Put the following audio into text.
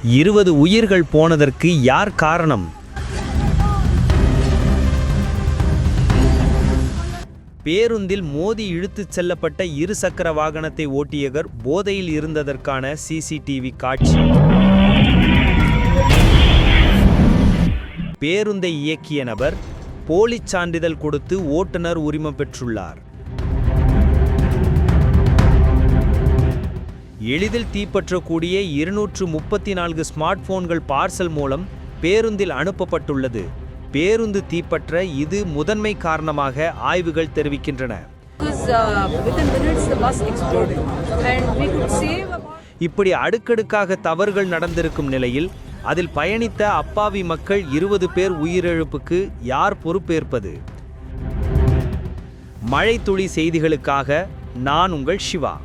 20 உயிர்கள் போனதற்கு யார் காரணம்? பேருந்தில் மோதி இழுத்துச் செல்லப்பட்ட இருசக்கர வாகனத்தை ஓட்டியவர் போதையில் இருந்ததற்கான சிசிடிவி காட்சி. பேருந்தை இயக்கிய நபர் போலிச் சான்றிதழ் கொடுத்து ஓட்டுநர் உரிமம் பெற்றுள்ளார். எளிதில் தீப்பற்றக்கூடிய 234 ஸ்மார்ட் போன்கள் பார்சல் மூலம் பேருந்தில் அனுப்பப்பட்டுள்ளது. பேருந்து தீப்பற்ற இது முதன்மை காரணமாக ஆய்வுகள் தெரிவிக்கின்றன. இப்படி அடுக்கடுக்காக தவறுகள் நடந்திருக்கும் நிலையில் அதில் பயணித்த அப்பாவி மக்கள் 20 பேர் உயிரிழப்புக்கு யார் பொறுப்பேற்பது? மழை துளி செய்திகளுக்காக நான் உங்கள் சிவா.